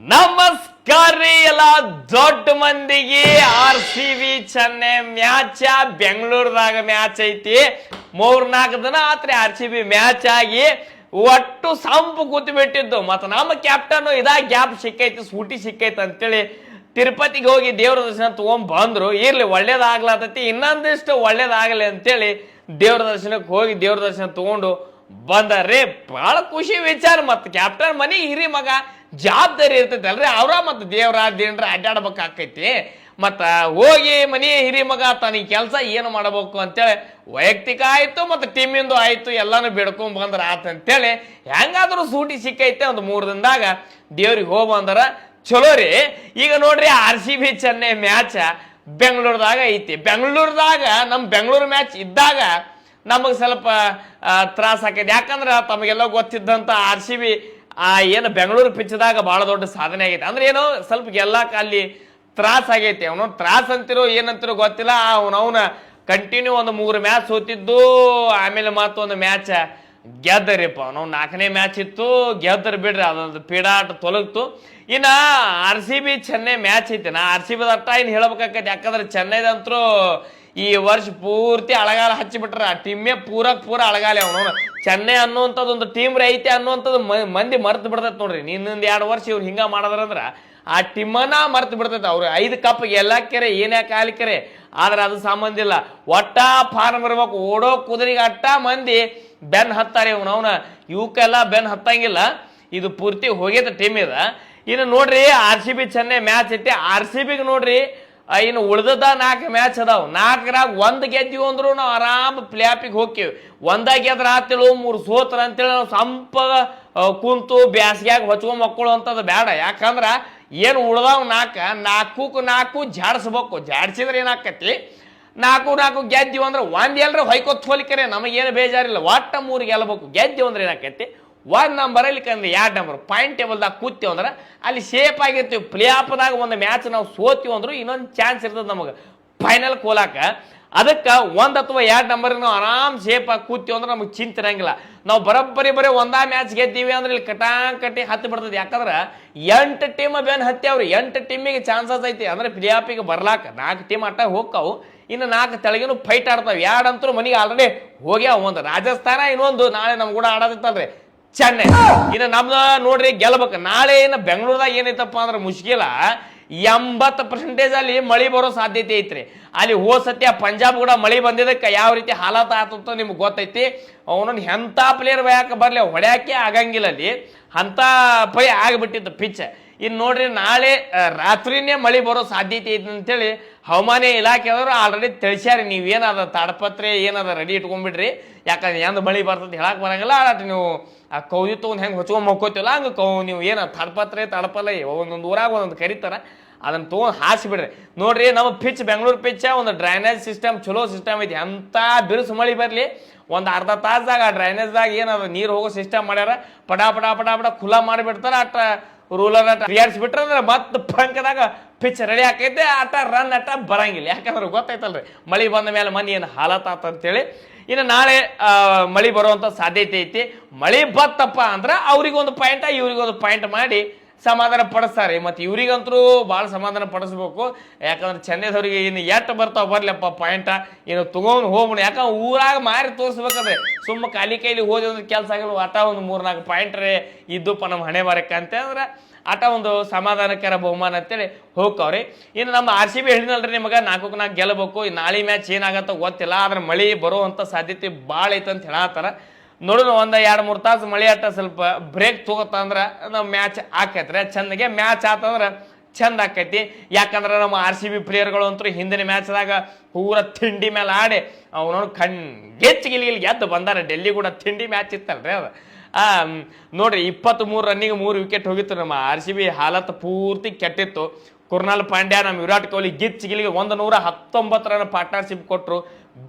ನಮಸ್ಕಾರ ರೀ ಎಲ್ಲ ದೊಡ್ಡ ಮಂದಿಗೆ RCB ಚೆನ್ನೈ ಮ್ಯಾಚ್ ಬೆಂಗಳೂರದಾಗ ಮ್ಯಾಚ್ ಐತಿ 3-4 ದಿನ ಆತ್ರಿ RCB ಮ್ಯಾಚ್ ಆಗಿ ಒಟ್ಟು ಸಂಪು ಕೂತು ಬಿಟ್ಟಿದ್ದು ಮತ್ತ ನಮ್ಮ ಕ್ಯಾಪ್ಟನ್ ಇದಾ ಗ್ಯಾಪ್ ಸಿಕ್ಕೈತಿ ಸೂಟಿ ಸಿಕ್ಕೈತಿ ಅಂತೇಳಿ ತಿರುಪತಿಗೆ ಹೋಗಿ ದೇವ್ರ ದರ್ಶನ ತಗೊಂಡ್ ಬಂದ್ರು ಇರ್ಲಿ ಒಳ್ಳೇದಾಗ್ಲತೈತಿ ಇನ್ನೊಂದಿಷ್ಟು ಒಳ್ಳೇದಾಗಲಿ ಅಂತೇಳಿ ದೇವ್ರ ದರ್ಶನಕ್ಕೆ ಹೋಗಿ ದೇವ್ರ ದರ್ಶನ ತಗೊಂಡು ಬಂದಾರ್ರಿ ಬಹಳ ಖುಷಿ ವಿಚಾರ ಮತ್ತ ಕ್ಯಾಪ್ಟನ್ ಮನಿ ಹಿರಿ ಮಗ ಜವಾಬ್ದಾರಿ ಇರ್ತೈತಿ ಅಲ್ರಿ ಅವ್ರ ಮತ್ತ ದೇವ್ರ ದೇನ್ರ ಅಡ್ಡಾಡ್ಬೇಕಾಕೈತಿ ಮತ್ತ ಹೋಗಿ ಮನಿ ಹಿರಿ ಮಗ ತನಗೆ ಕೆಲಸ ಏನು ಮಾಡಬೇಕು ಅಂತೇಳಿ ವೈಯಕ್ತಿಕ ಆಯ್ತು ಮತ್ತೆ ಟೀಮಿಂದು ಆಯ್ತು ಎಲ್ಲಾನು ಬೇಡ್ಕೊಂಡ್ ಬಂದ್ರ ಆತ ಅಂತೇಳಿ ಹೆಂಗಾದ್ರೂ ಸೂಟಿ ಸಿಕ್ಕೈತೆ ಒಂದು 3 ದಿನದಾಗ ದೇವ್ರಿಗೆ ಹೋಗಿ ಬಂದಾರ ಚಲೋ ರೀ. ಈಗ ನೋಡ್ರಿ RCB ಚೆನ್ನೈ ಮ್ಯಾಚ್ ಬೆಂಗಳೂರದಾಗ ಐತಿ. ಬೆಂಗಳೂರದಾಗ ನಮ್ಮ ಬೆಂಗಳೂರು ಮ್ಯಾಚ್ ಇದ್ದಾಗ ನಮಗೆ ಸ್ವಲ್ಪ ತ್ರಾಸ ಆಕೈತಿ. ಯಾಕಂದ್ರೆ ತಮಗೆಲ್ಲ ಗೊತ್ತಿದ್ದಂತ RCB ಏನು ಬೆಂಗಳೂರು ಪಿಚ್ಚದಾಗ ಬಹಳ ದೊಡ್ಡ ಸಾಧನೆ ಆಗೈತಿ. ಅಂದ್ರೆ ಏನೋ ಸ್ವಲ್ಪ ಗೆಲ್ಲಕ್ಕೆ ಅಲ್ಲಿ ತ್ರಾಸ ಆಗೈತಿ. ಅವನು ತ್ರಾಸ ಅಂತಿರೋ ಏನಂತಿರೋ ಗೊತ್ತಿಲ್ಲ. ಅವನ ಕಂಟಿನ್ಯೂ ಒಂದು 3 ಮ್ಯಾಚ್ ಸೋತಿದ್ದು ಆಮೇಲೆ ಮತ್ತೊಂದು ಮ್ಯಾಚ್ ಗೆದ್ದರಿಪ್ಪ. ನಾವು 4ನೇ ಮ್ಯಾಚ್ ಇತ್ತು ಗೆದ್ದರ್ ಬಿಡ್ರಿ ಅದೊಂದು ಪೀಡಾಟ ತೊಲಗ್ತು. ಇನ್ನ RCB ಚೆನ್ನೈ ಮ್ಯಾಚ್ ಐತಿ. ನಾ RCB ಅಟ್ಟ ಇನ್ನು ಹೇಳ್ಬೇಕಾಕೈತಿ. ಯಾಕಂದ್ರೆ ಚೆನ್ನೈದಂತರೂ ಈ ವರ್ಷ ಪೂರ್ತಿ ಅಳಗಾಲ ಹಚ್ಚಿಬಿಟ್ರ ಟೀಮೇ ಪೂರ ಅಳಗಾಲಿ. ಅವನು ಚೆನ್ನೈ ಅನ್ನುವಂಥದ್ದು ಒಂದು ಟೀಮ್ ಐತಿ ಅನ್ನುವಂಥದ್ದು ಮಂದಿ ಮರ್ತು ಬಿಡ್ತೈತೆ ನೋಡ್ರಿ. ಇನ್ನೊಂದು 2 ವರ್ಷ ಇವ್ರು ಹಿಂಗ ಮಾಡಿದ್ರಂದ್ರ ಆ ಟೀಮನ್ನ ಮರ್ತು ಬಿಡ್ತೈತೆ. ಅವ್ರು 5 ಕಪ್ ಗೆಲ್ಲಾಕ್ಯಾರೆ ಏನ್ಯಾಕೆ ಆಲಿಕ್ಯಾರೆ ಆದ್ರೆ ಅದು ಸಂಬಂಧ ಇಲ್ಲ. ಒಟ್ಟ ಫಾರ್ಮ್ ಇರ್ಬೇಕು. ಓಡೋ ಕುದುರೆಗೆ ಅಟ್ಟ ಮಂದಿ ಬೆನ್ ಹತ್ತಾರೆ. ಅವನ ಇವಕ್ಕೆಲ್ಲ ಬೆನ್ ಹತ್ತಂಗಿಲ್ಲ. ಇದು ಪೂರ್ತಿ ಹೋಗ್ಯದ ಟೀಮ್ ಇದ. ಇನ್ನು ನೋಡ್ರಿ RCB ಚೆನ್ನೈ ಮ್ಯಾಚ್ ಐತಿ. RCBಗೆ ನೋಡ್ರಿ ಇನ್ನು ಉಳ್ದದ 4 ಮ್ಯಾಚ್ ಅದಾವ. 4ರಾಗ 1 ಗೆದ್ದೀವಿ ಅಂದ್ರು ನಾವು ಆರಾಮ್ ಪ್ಲೇ ಆಫಿಗೆ ಹೋಗ್ತೀವಿ. 1 ಗೆದ್ರ ಆತೇಳು 3 ಸೋತ್ರ ಅಂತೇಳಿ ನಾವು ಸಂಪ ಕುಂತು ಬ್ಯಾಸ್ಗ್ಯಾಗ ಹೊಚ್ಕೊಂಡ್ ಮಕ್ಕಳು ಅಂತದ್ ಬೇಡ. ಯಾಕಂದ್ರ ಏನು ಉಳ್ದಾವ್ 4 ಜಾಡ್ಸ್ಬೇಕು. ಜಾಡ್ಸಿದ್ರೆ ಏನಾಕತಿ 4 ಗೆದ್ದೀವಿ ಅಂದ್ರೆ 1 ಎಲ್ರ ಹೊಯ್ಕೊತ್ ಹೋಲಿಕರೆ ನಮಗೇನು ಬೇಜಾರಿಲ್ಲ. ಒಟ್ಟ 3 ಗೆಲ್ಲಬೇಕು. ಗೆದ್ದೀವಿ ಅಂದ್ರೆ ಏನಾಕತಿ 1 ನಂಬರ್ ಅಲ್ಲಿ ಕಂದ್ರೆ 2 ನಂಬರ್ ಪಾಯಿಂಟ್ ಟೇಬಲ್ದಾಗ ಕೂತೀವಿ ಅಂದ್ರೆ ಅಲ್ಲಿ ಸೇಫ್ ಆಗಿರ್ತೀವಿ. ಪ್ಲೇ ಆಫ್ದಾಗ ಒಂದು ಮ್ಯಾಚ್ ನಾವು ಸೋತೀವಿ ಅಂದ್ರು ಇನ್ನೊಂದು ಚಾನ್ಸ್ ಇರ್ತದೆ ನಮಗೆ ಫೈನಲ್ ಕೋಲಾಕ. ಅದಕ್ಕೆ 1 ಅಥವಾ 2 ನಂಬರ್ ನಾವು ಆರಾಮ್ ಸೇಫ್ ಆಗಿ ಕೂತೀವಿ ಅಂದ್ರೆ ನಮಗೆ ಚಿಂತಿರಂಗಿಲ್ಲ. ನಾವು ಬರೀ 1 ಮ್ಯಾಚ್ ಗೆದ್ದೀವಿ ಅಂದ್ರೆ ಇಲ್ಲಿ ಕಟ್ಟಿ ಹತ್ತಿ ಬಿಡ್ತದೆ. ಯಾಕಂದ್ರೆ 8 ಟೀಮ್ ಬೇನ್ ಹತ್ಯಾವ್ರಿ. 8 ಟೀಮಿಗೆ ಚಾನ್ಸಸ್ ಐತಿ ಅಂದ್ರೆ ಪ್ಲೇ ಆಫಿಗೆ ಬರ್ಲಾಕ. 4 ಟೀಮ್ ಅಟ್ಟ ಹೋಗ್ತಾವು. ಇನ್ನು 4 ತೆಳಗಿನೂ ಫೈಟ್ ಆಡ್ತಾವೆ. 2 ಅಂತೂ ಮನೆಗೆ ಆಲ್ರೆಡಿ ಹೋಗ್ಯಾವ. ಒಂದು ರಾಜಸ್ಥಾನ, ಇನ್ನೊಂದು ನಾಳೆ ನಮ್ ಕೂಡ ಆಡೋದಿತ್ತಲ್ರಿ ಚೆನ್ನೈ. ಇನ್ನು ನಮ್ದು ನೋಡ್ರಿ ಗೆಲ್ಬೇಕು. ನಾಳೆ ಏನು ಬೆಂಗಳೂರದಾಗ ಏನೈತಪ್ಪ ಅಂದ್ರೆ ಮುಷ್ಕಿಲ 80% ಅಲ್ಲಿ ಮಳಿ ಬರೋ ಸಾಧ್ಯತೆ ಐತ್ರಿ. ಅಲ್ಲಿ ಸತ್ಯ ಪಂಜಾಬ್ ಕೂಡ ಮಳಿ ಬಂದಿದ್ದಕ್ಕೆ ಯಾವ ರೀತಿ ಹಾಲಾತ ಆತಂತ ನಿಮ್ಗೆ ಗೊತ್ತೈತಿ. ಅವನೊಂದು ಎಂಥ ಪ್ಲೇಯರ್ ಯಾಕೆ ಬರಲಿ ಹೊಡ್ಯಾಕೆ ಆಗಂಗಿಲ್ಲ. ಅಲ್ಲಿ ಅಂಥ ಪೈ ಆಗಿಬಿಟ್ಟಿತ್ತು ಪಿಚ್. ಇನ್ನು ನೋಡ್ರಿ ನಾಳೆ ರಾತ್ರಿನೇ ಮಳಿ ಬರೋ ಸಾಧ್ಯತೆ ಐತಿ ಅಂತೇಳಿ ಹವಾಮಾನ ಇಲಾಖೆದವರು ಆಲ್ರೆಡಿ ತಿಳಿಸ್ಯಾರಿ. ನೀವೇನದ ತಾಡಪತ್ರೆ ಏನದ ರೆಡಿ ಇಟ್ಕೊಂಡ್ಬಿಡ್ರಿ. ಯಾಕಂದ್ರೆ ಎಂದ ಮಳಿ ಬರ್ತದೆ ಹೇಳಕ್ ಬರಂಗಿಲ್ಲ. ನೀವು ಆ ಕೌದಿ ತೊಗೊಂಡು ಹೆಂಗೆ ಹೊಚ್ಕೊಂಡ್ ಮಕ್ಕೋತಿಲ್ಲ ಹಂಗೆ ನೀವು ಏನು ತಡಪಲ್ಲ ಒಂದೊಂದು ಊರಾಗ ಒಂದೊಂದು ಕರೀತಾರ ಅದನ್ನ ತೊಗೊಂಡು ಹಾಸಿಬಿಡ್ರಿ. ನೋಡ್ರಿ ನಮ್ಮ ಪಿಚ್ ಬೆಂಗಳೂರು ಪಿಚ್ ಒಂದು ಡ್ರೈನೇಜ್ ಸಿಸ್ಟಮ್ ಚಲೋ ಸಿಸ್ಟಮ್ ಐತಿ. ಎಂಥ ಬಿರುಸು ಮಳಿ ಬರಲಿ ಒಂದು ಅರ್ಧ ತಾಸ್ದಾಗ ಆ ಡ್ರೈನೇಜ್ದಾಗ ಏನದ ನೀರು ಹೋಗೋ ಸಿಸ್ಟಮ್ ಮಾಡ್ಯಾರ. ಪಟ ಖುಲ್ಲಾ ಮಾಡಿಬಿಡ್ತಾರ. ಅಟ್ಟ ರೂಲರ್ ಅಟ್ಟ ಬಿಟ್ರೆ ಅಂದ್ರೆ ಮತ್ತೆ ಪಂಕದಾಗ ಪಿಚ್ ರೆಡಿ ಆಕೈತೆ. ರನ್ ಬರಂಗಿಲ್ಲ. ಯಾಕಂದ್ರೆ ಗೊತ್ತೈತಲ್ರಿ ಮಳಿ ಬಂದ ಮೇಲೆ ಮನಿ ಏನು ಹಾಲತ್ ಅಂತೇಳಿ. ಇನ್ನು ನಾಳೆ ಮಳಿ ಬರುವಂತ ಸಾಧ್ಯತೆ ಐತಿ. ಮಳಿ ಬತ್ತಪ್ಪ ಅಂದ್ರೆ ಅವ್ರಿಗೊಂದು ಪಾಯಿಂಟ್ ಇವ್ರಿಗೊಂದು ಪಾಯಿಂಟ್ ಮಾಡಿ ಸಮಾಧಾನ ಪಡಿಸ್ತಾರೆ. ಮತ್ತು ಇವ್ರಿಗಂತರೂ ಭಾಳ ಸಮಾಧಾನ ಪಡಿಸ್ಬೇಕು. ಯಾಕಂದ್ರೆ ಚೆನ್ನೈದವ್ರಿಗೆ ಇನ್ನು ಎಷ್ಟು ಬರ್ತಾವ ಬರ್ಲಪ್ಪ ಪಾಯಿಂಟ ಇನ್ನು ತಗೊಂಡು ಹೋಗ್ಬಿಡ. ಯಾಕಂದ್ರೆ ಊರಾಗ ಮಾರಿ ತೋರಿಸ್ಬೇಕಂದ್ರೆ ಸುಮ್ಮ ಕೈಲಿ ಹೋದ ಒಂದು ಕೆಲಸ ಆಗಲ್ಲ. ಆಟ ಒಂದು 3-4 ಪಾಯಿಂಟ್ರೇ ಇದ್ದಪ್ಪ ನಮ್ಮ ಹಣೆ ಬಾರಕ್ಕೆ ಅಂತಂದ್ರೆ ಆಟ ಒಂದು ಸಮಾಧಾನಕರ ಬಹುಮಾನ ಅಂತೇಳಿ ಹೋಗ್ತಾವ್ರಿ. ಇನ್ನು ನಮ್ಮ RCB ಹೇಳಿನಲ್ರಿ ನಿಮಗೆ 4-4 ಗೆಲ್ಲಬೇಕು. ನಾಳೆ ಮ್ಯಾಚ್ ಏನಾಗತ್ತೋ ಗೊತ್ತಿಲ್ಲ. ಆದ್ರೆ ಮಳಿ ಬರುವಂಥ ಸಾಧ್ಯತೆ ಭಾಳ ಐತೆ ಅಂತ ಹೇಳತ್ತಾರ. ನೋಡೋಣ 1-2-3 ತಾಸು ಮಳಿ ಆಟ ಸ್ವಲ್ಪ ಬ್ರೇಕ್ ತಗೋತ ಅಂದ್ರೆ ನಮ್ಮ ಮ್ಯಾಚ್ ಆಕೈತ್ರಿ. ಚಂದಗೆ ಮ್ಯಾಚ್ ಆತಂದ್ರೆ ಚಂದ ಆಕೈತಿ. ಯಾಕಂದ್ರೆ ನಮ್ಮ RCB ಪ್ಲೇಯರ್ಗಳು ಅಂತೂ ಹಿಂದಿನ ಮ್ಯಾಚ್ದಾಗ ಪೂರ ತಿಂಡಿ ಮೇಲೆ ಆಡಿ ಅವನವ್ನು ಗೆಚ್ಚಿಗಿಲಿಗಿಲಿ ಗೆದ್ದು ಬಂದಾರ. ಡೆಲ್ಲಿ ಕೂಡ ತಿಂಡಿ ಮ್ಯಾಚ್ ಇತ್ತಲ್ರಿ ಅದು. ನೋಡ್ರಿ 23 ರನ್ನಿಗೆ 3 ವಿಕೆಟ್ ಹೋಗಿತ್ತು. ನಮ್ಮ RCB ಹಾಲತ್ ಪೂರ್ತಿ ಕೆಟ್ಟಿತ್ತು. ಕುರ್ನಾಲ್ ಪಾಂಡ್ಯ ನಮ್ಮ ವಿರಾಟ್ ಕೊಹ್ಲಿ ಗಿಚ್ಚಿಗಿಲಿಗೆ 119 ರನ್ ಪಾರ್ಟ್ನರ್ಶಿಪ್ ಕೊಟ್ಟರು.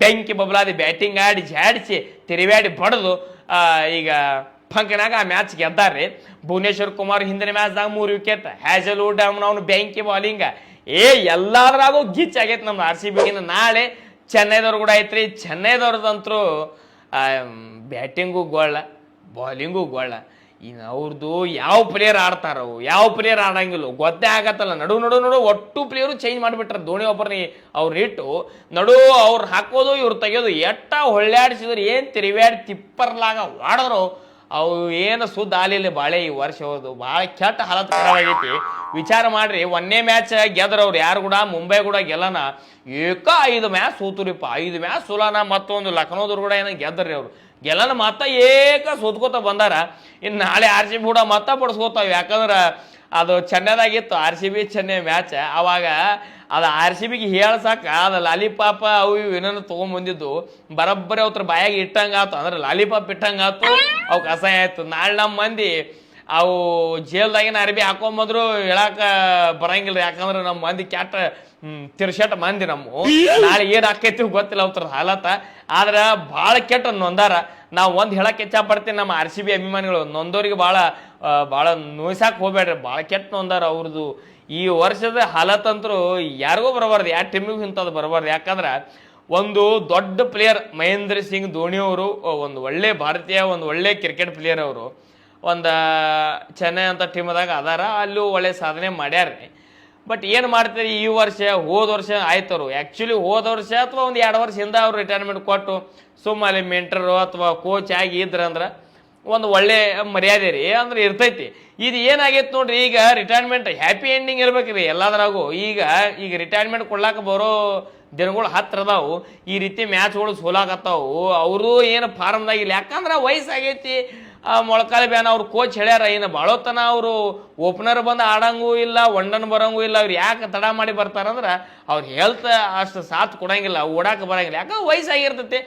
ಬೆಂಕಿ ಬಬಲಾದಿ ಬ್ಯಾಟಿಂಗ್ ಆಡಿ ಜಾಡಿಸಿ ತಿರುವ್ಯಾಡಿ ಬಡದು ಈಗ ಫಂಕನಾಗ ಆ ಮ್ಯಾಚ್ ಗೆದ್ದಾರ್ರಿ. ಭುವನೇಶ್ವರ್ ಕುಮಾರ್ ಹಿಂದಿನ ಮ್ಯಾಚ್ದಾಗ 3 ವಿಕೆಟ್. ಹ್ಯಾಜಲ್ವುಡ್ ಅವನು ಬೆಂಕಿ ಬಾಲಿಂಗ ಎಲ್ಲಾದ್ರಾಗೂ ಗಿಚ್ ಆಗೈತೆ ನಮ್ಮ RCBಗಿನ. ನಾಳೆ ಚೆನ್ನೈದವ್ರು ಕೂಡ ಐತ್ರಿ. ಚೆನ್ನೈದವ್ರದಂತರೂ ಬ್ಯಾಟಿಂಗು ಗೋಳ ಬಾಲಿಂಗು ಗೋಳ ಇನ್ನು ಅವ್ರದ್ದು ಯಾವ ಪ್ಲೇಯರ್ ಆಡ್ತಾರೋ ಯಾವ ಪ್ಲೇಯರ್ ಆಡಂಗಿಲ್ಲ ಗೊತ್ತೇ ಆಗತ್ತಲ್ಲ. ನಡು ಒಟ್ಟು ಪ್ಲೇಯರು ಚೇಂಜ್ ಮಾಡಿಬಿಟ್ರ ಧೋನಿ ಒಬ್ಬರನ್ನ ಅವ್ರು ಇಟ್ಟು ಅವ್ರು ಹಾಕೋದು ಇವ್ರು ತೆಗೆಯೋದು ಎಟ್ಟ ಹೊಳ್ಳ್ಯಾಡ್ಸಿದ್ರು ಏನು ತಿರುವ್ಯಾಡಿ ತಿಪ್ಪರ್ಲಾಗ ವಾಡೋರು ಅವು ಏನು ಸುದ್ದ ಆಲಿಲ್ಲ ಬಾಳೆ ಈ ವರ್ಷ ಹೋದು ಭಾಳ ಕೆಟ್ಟ ಹಾಲತ್ ಖರಾಬಾಗೈತಿ. ವಿಚಾರ ಮಾಡ್ರಿ, ಒಂದೇ ಮ್ಯಾಚ್ ಗೆದ್ರವ್ರು ಯಾರು ಕೂಡ ಮುಂಬೈ ಕೂಡ ಗೆಲ್ಲನ 5 ಮ್ಯಾಚ್ ಸೋತುರಿಪ್ಪ. 5 ಮ್ಯಾಚ್ ಸೋಲಾನ ಮತ್ತೊಂದು ಲಕ್ನೋದವ್ರು ಕೂಡ ಏನೋ ಗೆದ್ರಿ ಅವ್ರು ಗೆಲ್ಲನ ಮತ್ತ ಸೋತ್ಕೋತ ಬಂದಾರ. ಇನ್ನು ನಾಳೆ RCB ಕೂಡ ಮತ್ತ ಪಡಿಸ್ಕೋತಾವ. ಯಾಕಂದ್ರೆ ಅದು ಚೆನ್ನೈದಾಗಿತ್ತು RCB ಚೆನ್ನೈ ಮ್ಯಾಚ್. ಅವಾಗ ಅದು RCBಗೆ ಹೇಳ್ಸಾಕ ಅದು ಲಾಲಿಪಾಪ ಅವು ಇವು ಏನೇನು ತೊಗೊಂಬಂದಿದ್ದು ಬರಬ್ಬರಿ ಅವ್ರ ಬಾಯಾಗಿ ಇಟ್ಟಂಗಾತು. ಅಂದ್ರೆ ಲಾಲಿಪಾಪ್ ಇಟ್ಟಂಗಾತು, ಅವಕ್ಕೆ ಅಸಹ್ಯ ಆಯ್ತು. ನಾಳೆ ನಮ್ಮ ಮಂದಿ ಅವು ಜೇಲ್ದಾಗಿನ ಅರ್ಬಿ ಹಾಕೊಂಬಂದ್ರು ಹೇಳಾಕ ಬರಂಗಿಲ್ಲ. ಯಾಕಂದ್ರೆ ನಮ್ಮ ಮಂದಿ ಕ್ಯಾಟ ತಿರ್ಸಟ ಮಂದಿ ನಮ್ಮ ನಾಳೆ ಏನ್ ಆಕೈತಿ ಗೊತ್ತಿಲ್ಲ ಅವ್ರ ಹಾಲತ. ಆದ್ರ ಭಾಳ ಕೆಟ್ಟ ನೊಂದಾರ. ನಾವು ಒಂದು ಹೇಳಕ್ಕೆ ಇಚ್ಛಾ ಪಡ್ತೀನಿ, ನಮ್ಮ RCB ಅಭಿಮಾನಿಗಳು ನೊಂದೋರಿಗೆ ಭಾಳ ನೋಯ್ಸಾಕ್ ಹೋಗ್ಬೇಡ್ರಿ, ಭಾಳ ಕೆಟ್ಟ ನೊಂದಾರ. ಅವ್ರದ್ದು ಈ ವರ್ಷದ ಹಾಲತಂತ್ರು ಯಾರಿಗೂ ಬರಬಾರ್ದು, ಯಾವ ಟೀಮಿಗೂ ಇಂಥದ್ದು ಬರಬಾರ್ದು. ಯಾಕಂದ್ರೆ ಒಂದು ದೊಡ್ಡ ಪ್ಲೇಯರ್ ಮಹೇಂದ್ರ ಸಿಂಗ್ ಧೋನಿ ಅವರು ಒಂದು ಒಳ್ಳೆ ಭಾರತೀಯ ಒಂದು ಒಳ್ಳೆ ಕ್ರಿಕೆಟ್ ಪ್ಲೇಯರ್. ಅವರು ಒಂದು ಚೆನ್ನೈ ಅಂತ ಟೀಮ್ದಾಗ ಅದಾರ, ಅಲ್ಲೂ ಒಳ್ಳೆ ಸಾಧನೆ ಮಾಡ್ಯಾರ್ರಿ. ಬಟ್ ಏನು ಮಾಡ್ತಾರೆ ಈ ವರ್ಷ ಹೋದ ವರ್ಷ ಆಯ್ತವ್ರು ಆ್ಯಕ್ಚುಲಿ ಹೋದ ವರ್ಷ ಅಥವಾ ಒಂದು 2 ವರ್ಷ ಹಿಂದೆ ಅವ್ರು ರಿಟೈರ್ಮೆಂಟ್ ಕೊಟ್ಟು ಸುಮ್ಮನೆ ಮೆಂಟರು ಅಥವಾ ಕೋಚ್ ಆಗಿ ಇದ್ರಂದ್ರೆ ಒಂದು ಒಳ್ಳೆ ಮರ್ಯಾದೆ ರೀ ಅಂದ್ರೆ ಇರ್ತೈತಿ. ಇದು ಏನಾಗೈತೆ ನೋಡ್ರಿ, ಈಗ ರಿಟೈರ್ಮೆಂಟ್ ಹ್ಯಾಪಿ ಎಂಡಿಂಗ್ ಇರ್ಬೇಕ್ರಿ ಎಲ್ಲದ್ರಾಗೂ. ಈಗ ರಿಟೈರ್ಮೆಂಟ್ ಕೊಡ್ಲಾಕ ಬರೋ ದಿನಗಳು ಹತ್ರ ಅದಾವು. ಈ ರೀತಿ ಮ್ಯಾಚ್ಗಳು ಸೋಲಾಕತ್ತಾವು. ಅವರು ಏನು ಫಾರ್ಮ್ದಾಗಿಲ್ಲ, ಯಾಕಂದ್ರೆ ವಯಸ್ಸಾಗೈತಿ. ಮೊಳಕಾಲ ಬ್ಯಾನ್ ಅವ್ರು ಕೋಚ್ ಹೇಳ್ಯಾರ, ಏನು ಭಾಳೋತನ ಅವರು ಓಪನರ್ ಬಂದು ಆಡಂಗೂ ಇಲ್ಲ, ಒನ್ ಬರಂಗೂ ಇಲ್ಲ. ಅವ್ರು ಯಾಕೆ ತಡ ಮಾಡಿ ಬರ್ತಾರಂದ್ರೆ ಅವ್ರ ಹೆಲ್ತ್ ಅಷ್ಟು ಸಾಥ್ ಕೊಡಂಗಿಲ್ಲ, ಓಡಾಕ ಬರಂಗಿಲ್ಲ. ಯಾಕಂದ್ರೆ ವಯಸ್ಸಾಗಿರ್ತೈತಿ.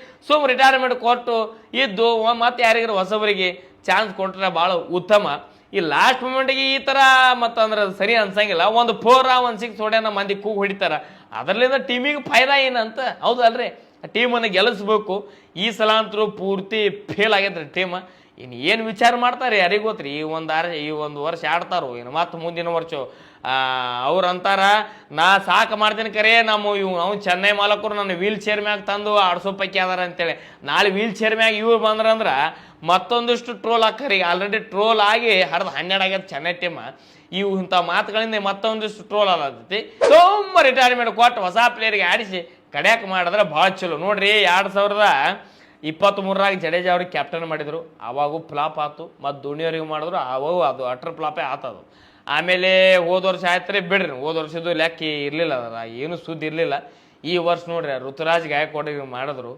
ರಿಟೈರ್ಮೆಂಟ್ ಕೊಟ್ಟು ಇದ್ದು ಮತ್ತೆ ಯಾರಿಗಾರು ಹೊಸಬರಿಗೆ ಚಾನ್ಸ್ ಕೊಟ್ರೆ ಭಾಳ ಉತ್ತಮ. ಈ ಲಾಸ್ಟ್ ಮೂಮೆಂಟ್ಗೆ ಈ ಥರ ಮತ್ತಂದ್ರೆ ಸರಿ ಅನ್ಸಂಗಿಲ್ಲ. ಒಂದು 4 ಒಂದು 6 ಹೊಡ್ಯಾನ ಮಂದಿ ಕೂಗು ಹೊಡಿತಾರ, ಅದರಲ್ಲಿಂದ ಟೀಮಿಗೆ ಫಾಯ್ದಾ ಏನಂತ ಹೌದಲ್ರಿ. ಟೀಮನ್ನು ಗೆಲ್ಲಿಸ್ಬೇಕು. ಈ ಸಲ ಅಂತರೂ ಪೂರ್ತಿ ಫೇಲ್ ಆಗೈತ್ರಿ ಟೀಮ್. ಇನ್ನು ಏನು ವಿಚಾರ ಮಾಡ್ತಾರೆ ಯಾರಿಗೆ ಗೊತ್ತ್ರಿ. ಈ ಒಂದು ವರ್ಷ ಆಡ್ತಾರೋ ಏನು ಮತ್ತೆ ಮುಂದಿನ ವರ್ಷ ಅವ್ರು ಅಂತಾರ ನಾ ಸಾಕು ಮಾಡ್ತೀನಿ ಕರೆ ಅವ್ನು ಚೆನ್ನೈ ಮಾಲಕರು ನನ್ನ ವೀಲ್ ಚೇರ್ ಮ್ಯಾಗ ತಂದು ಆಡ್ಸೋ ಪೈಕಿ ಅದಾರ ಅಂತೇಳಿ. ನಾಳೆ ವೀಲ್ ಚೇರ್ ಮ್ಯಾಗ ಇವ್ರು ಬಂದ್ರಂದ್ರೆ ಮತ್ತೊಂದಿಷ್ಟು ಟ್ರೋಲ್ ಹಾಕ್ರಿ. ಆಲ್ರೆಡಿ ಟ್ರೋಲ್ ಆಗಿ 12 ಆಗ್ಯದ ಚೆನ್ನೈ ಟೀಮ್. ಇಂಥ ಮಾತುಗಳಿಂದ ಮತ್ತೊಂದಿಷ್ಟು ಟ್ರೋಲ್ ಆಗತೈತಿ. ರಿಟೈರ್ಮೆಂಟ್ ಕೊಟ್ಟು ಹೊಸ ಪ್ಲೇಯರ್ಗೆ ಆಡಿಸಿ ಕಡ್ಯಾಕ ಮಾಡಿದ್ರೆ ಭಾಳ ಚಲೋ ನೋಡ್ರಿ. 2023 ಜಡೇಜಾ ಅವ್ರಿಗೆ ಕ್ಯಾಪ್ಟನ್ ಮಾಡಿದ್ರು, ಅವಾಗೂ ಫ್ಲಾಪ್ ಆಯ್ತು. ಮತ್ತು ಧೋನಿಯವ್ರಿಗೆ ಮಾಡಿದ್ರು, ಅವು ಅದು ಅಟ್ರ್ ಫ್ಲಾಪೇ ಆತದು. ಆಮೇಲೆ ಹೋದ ವರ್ಷ ಆಯ್ತು ಬಿಡ್ರಿ, ಹೋದ ವರ್ಷದ್ದು ಲೆಕ್ಕ ಇರಲಿಲ್ಲ, ಅದರ ಏನು ಸುದ್ದಿ ಇರಲಿಲ್ಲ. ಈ ವರ್ಷ ನೋಡ್ರಿ ಋತುರಾಜ್ ಗಾಯಕ್ವಾಡಿಗೆ ಮಾಡಿದ್ರು,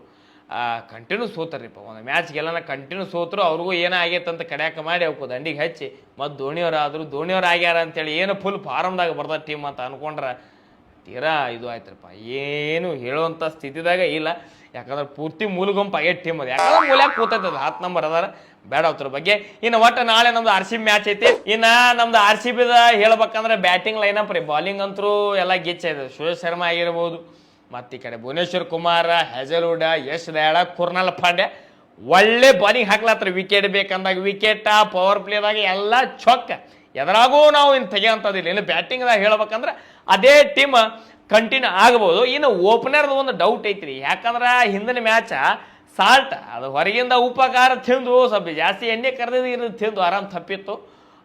ಕಂಟಿನ್ಯೂ ಸೋತಾರಿಪ್ಪ. ಒಂದು ಮ್ಯಾಚ್ ಗೆಲ್ಲನ ಕಂಟಿನ್ಯೂ ಸೋತರು. ಅವ್ರಿಗೂ ಏನೋ ಆಗೈತೆ ಅಂತ ಕಡ್ಯಾಕ ಮಾಡಿ ಅವಕ್ಕೆ ದಂಡಿಗೆ ಹಚ್ಚಿ ಮತ್ತು ಧೋನಿಯವ್ರು ಆದರು. ಧೋನಿಯವ್ರು ಆಗ್ಯಾರ ಅಂತೇಳಿ ಏನು ಫುಲ್ ಫಾರಮ್ದಾಗ ಬರ್ತದೆ ಟೀಮ್ ಅಂತ ಅನ್ಕೊಂಡ್ರೆ ತೀರಾ ಇದು ಆಯ್ತರಪ್ಪ. ಏನು ಹೇಳುವಂಥ ಸ್ಥಿತಿದಾಗ ಇಲ್ಲ. ಯಾಕಂದ್ರೆ ಪೂರ್ತಿ ಮೂಲಗೊಂಪು ಆಗೈತೆ ಟೀಮ್ ಅದು. ಯಾಕಂದ್ರೆ ಮೂಲ್ಯಾಗ ಕೂತೈತೆ ಅದು 10 ನಂಬರ್ ಅದಾರ, ಬೇಡ ಅವ್ರ ಬಗ್ಗೆ. ಇನ್ನು ಒಟ್ಟು ನಾಳೆ ನಮ್ದು RCB ಮ್ಯಾಚ್ ಐತಿ. ಇನ್ನು ನಮ್ದು RCBದ ಹೇಳ್ಬೇಕಂದ್ರೆ ಬ್ಯಾಟಿಂಗ್ ಲೈನಪ್ ರೀ, ಬಾಲಿಂಗ್ ಅಂತರೂ ಎಲ್ಲ ಗಿಚ್ಚೈತೆ. ಸುರೇಶ್ ಶರ್ಮಾ ಆಗಿರ್ಬೋದು, ಮತ್ತು ಈ ಕಡೆ ಭುವನೇಶ್ವರ್ ಕುಮಾರ್, ಹೆಜಲ್ವುಡ್, ಯಶ್ ದಯಾಳ, ಕುರ್ನಾಲ್ ಪಾಂಡ್ಯ ಒಳ್ಳೆ ಬಾಲಿಂಗ್ ಹಾಕ್ಲತ್ತಾರೆ. ವಿಕೆಟ್ ಬೇಕಂದಾಗ ವಿಕೆಟ್, ಪವರ್ ಪ್ಲೇದಾಗ ಎಲ್ಲ ಚೊಕ್ಕ. ಎದರಾಗೂ ನಾವು ಇನ್ನು ತೆಗೆಯೋಂಥದ್ದಿಲ್ಲ. ಇನ್ನು ಬ್ಯಾಟಿಂಗ್ದಾಗ ಹೇಳ್ಬೇಕಂದ್ರೆ ಅದೇ ಟೀಮ್ ಕಂಟಿನ್ಯೂ ಆಗ್ಬೋದು. ಇನ್ನು ಓಪನರ್ದು ಒಂದು ಡೌಟ್ ಐತ್ರಿ. ಯಾಕಂದ್ರೆ ಹಿಂದಿನ ಮ್ಯಾಚ ಸಾಲ್ಟ್ ಅದು ಹೊರಗಿಂದ ಉಪಕಾರ ತಿಂದು ಸ್ವಲ್ಪ ಜಾಸ್ತಿ ಎಣ್ಣೆ ಕರೆದಿದ್ದು ತಿಂದು ಆರಾಮ್ ತಪ್ಪಿತ್ತು.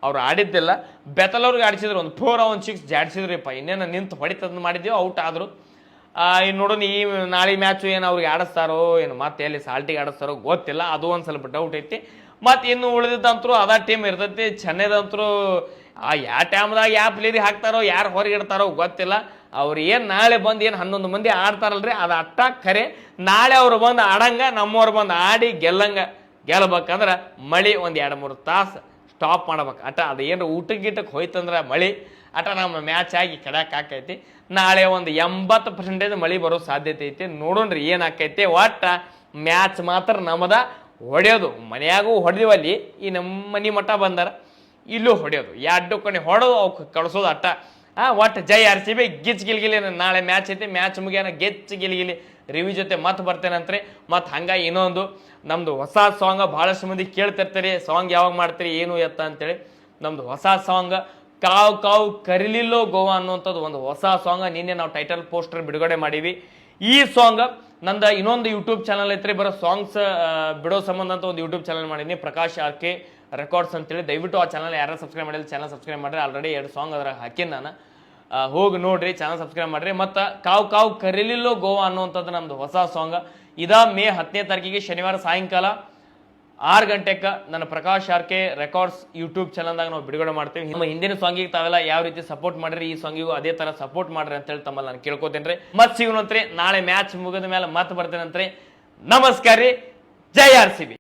ಅವ್ರು ಆಡಿದ್ದಿಲ್ಲ. ಬೆತಲ್ ಅವ್ರಿಗೆ ಆಡಿಸಿದ್ರು, ಒಂದು 4 ಒಂದು 6 ಜಾಡಿಸಿದ್ರಿಪ್ಪ. ಇನ್ನೇನು ನಿಂತು ಹೊಡಿತಂದು ಮಾಡಿದ್ದೀವಿ, ಔಟ್ ಆದರು. ಇನ್ನು ನೋಡೋಣ ಈ ನಾಳೆ ಮ್ಯಾಚು ಏನು ಅವ್ರಿಗೆ ಆಡಿಸ್ತಾರೋ ಏನು ಮತ್ತೆ ಎಲ್ಲಿ ಸಾಲ್ಟಿಗೆ ಆಡಿಸ್ತಾರೋ ಗೊತ್ತಿಲ್ಲ. ಅದು ಒಂದು ಸ್ವಲ್ಪ ಡೌಟ್ ಐತಿ. ಮತ್ತು ಇನ್ನು ಉಳಿದಿದ್ದಂತರೂ ಅದ ಟೀಮ್ ಇರ್ತೈತಿ. ಚೆನ್ನೈದಂತರೂ ಯಾವ ಟೈಮ್ದಾಗ ಯಾವ ಪ್ಲೇರಿಗೆ ಹಾಕ್ತಾರೋ ಯಾರು ಹೊರಗೆ ಇಡ್ತಾರೋ ಗೊತ್ತಿಲ್ಲ. ಅವ್ರು ಏನು ನಾಳೆ ಬಂದು ಏನು 11 ಮಂದಿ ಆಡ್ತಾರಲ್ರಿ, ಅದು ಅಟ್ಟ ಖರೆ. ನಾಳೆ ಅವ್ರು ಬಂದು ಆಡಂಗ, ನಮ್ಮವ್ರು ಬಂದು ಆಡಿ ಗೆಲ್ಲಬೇಕಂದ್ರೆ ಮಳೆ ಒಂದು 2-3 ತಾಸು ಸ್ಟಾಪ್ ಮಾಡ್ಬೇಕು ಅಟ. ಅದು ಏನು ಊಟಕ್ಕೆ ಹೋಯ್ತಂದ್ರೆ ಮಳೆ ಅಟ ನಮ್ಮ ಮ್ಯಾಚ್ ಆಗಿ ಕೆಡಕ್ಕೆ ಆಕೈತಿ. ನಾಳೆ ಒಂದು 80% ಮಳೆ ಬರೋ ಸಾಧ್ಯತೆ ಐತಿ. ನೋಡೋಣ್ರಿ ಏನು ಆಕೈತಿ. ಒಟ್ಟು ಮ್ಯಾಚ್ ಮಾತ್ರ ನಮ್ಮದ ಹೊಡೆಯೋದು. ಮನೆಯಾಗೂ ಹೊಡೆದಿವಲ್ಲಿ, ಈ ನಮ್ಮ ಮನೆ ಮಠ ಬಂದಾರ ಇಲ್ಲೂ ಹೊಡೆಯೋದು. 2 ಕಡೆ ಹೊಡೆದು ಅವಕ್ಕೆ ಕಳಿಸೋದು ಅಟ್ಟ. ಒಟ್ಟು ಜೈ RCB, ಗಿಚ್ ಗಿಲ್ಗಿಲಿ. ನಾಳೆ ಮ್ಯಾಚ್ ಐತಿ, ಮ್ಯಾಚ್ ಮುಗಿಯೋಣ ಗೆಚ್ ಗಿಲ್ಗಿಲಿ ರಿವ್ಯೂ ಜೊತೆ ಮತ್ತೆ ಬರ್ತೇನಂತ್ರಿ. ಮತ್ತು ಹಂಗಾಗಿ ಇನ್ನೊಂದು ನಮ್ಮದು ಹೊಸ ಸಾಂಗ್ ಭಾಳಷ್ಟು ಮಂದಿ ಕೇಳ್ತಿರ್ತೀರಿ, ಸಾಂಗ್ ಯಾವಾಗ ಮಾಡ್ತೀರಿ ಏನು ಎತ್ತ ಅಂತೇಳಿ. ನಮ್ಮದು ಹೊಸ ಸಾಂಗ್ ಕಾವ್ ಕಾವ್ ಕರಿಲಿಲ್ಲೋ ಗೋವಾ ಅನ್ನುವಂಥದ್ದು ಒಂದು ಹೊಸ ಸಾಂಗ್. ನಿನ್ನೆ ನಾವು ಟೈಟಲ್ ಪೋಸ್ಟರ್ ಬಿಡುಗಡೆ ಮಾಡೀವಿ. ಈ ಸಾಂಗ್ ನಂದು ಇನ್ನೊಂದು ಯೂಟ್ಯೂಬ್ ಚಾನಲ್ ಐತ್ರಿ, ಬರೋ ಸಾಂಗ್ಸ್ ಬಿಡೋ ಸಂಬಂಧ ಅಂತ ಒಂದು ಯೂಟ್ಯೂಬ್ ಚಾನಲ್ ಮಾಡೀನಿ, ಪ್ರಕಾಶ್ RK ರೆಕಾರ್ಡ್ಸ್ ಅಂತೇಳಿ. ದಯವಿಟ್ಟು ಆ ಚಾನಲ್ ಯಾರು ಸಬ್ಸ್ಕ್ರೈಬ್ ಮಾಡಿಲ್ಲ ಚಾನಲ್ ಸಬ್ಸ್ಕ್ರೈಬ್ ಮಾಡ್ರಿ. ಆಲ್ರೆಡಿ 2 ಸಾಂಗ್ ಅದ್ರಾಗ ಹಾಕಿನಿ ನಾನು. ಹೋಗಿ ನೋಡ್ರಿ, ಚಾನಲ್ ಸಬ್ಸ್ಕ್ರೈಬ್ ಮಾಡ್ರಿ. ಮತ್ತು ಕಾವು ಕಾವು ಕರೀಲಿಲ್ಲೋ ಗೋವಾ ಅನ್ನುವಂಥದ್ದು ನಮ್ದು ಹೊಸ ಸಾಂಗ್. ಮೇ 10ನೇ ತಾರೀಕಿಗೆ ಶನಿವಾರ ಸಾಯಂಕಾಲ 6 ಗಂಟೆಗೆ ನನ್ನ ಪ್ರಕಾಶ್ ಆರ್ಕೆ ರೆಕಾರ್ಡ್ಸ್ ಯೂಟ್ಯೂಬ್ ಚಾನಲ್ದಾಗ ನಾವು ಬಿಡುಗಡೆ ಮಾಡ್ತೀವಿ. ನಿಮ್ಮ ಹಿಂದಿನ ಸಾಂಗಿಗೆ ತಾವೆಲ್ಲ ಯಾವ ರೀತಿ ಸಪೋರ್ಟ್ ಮಾಡ್ರಿ, ಈ ಸಾಂಗಿಗೂ ಅದೇ ತರ ಸಪೋರ್ಟ್ ಮಾಡ್ರಿ ಅಂತ ಹೇಳಿ ತಮ್ಮಲ್ಲಿ ನಾನು ಕೇಳ್ಕೊತೇನ್ರಿ. ಮತ್ತೆ ಸಿಗೋಣಂತ್ರಿ ನಾಳೆ ಮ್ಯಾಚ್ ಮುಗಿದ ಮೇಲೆ ಮತ್ತೆ ಬರ್ತೇನಂತ್ರಿ. ನಮಸ್ಕಾರ ರೀ. ಜೈ RCB.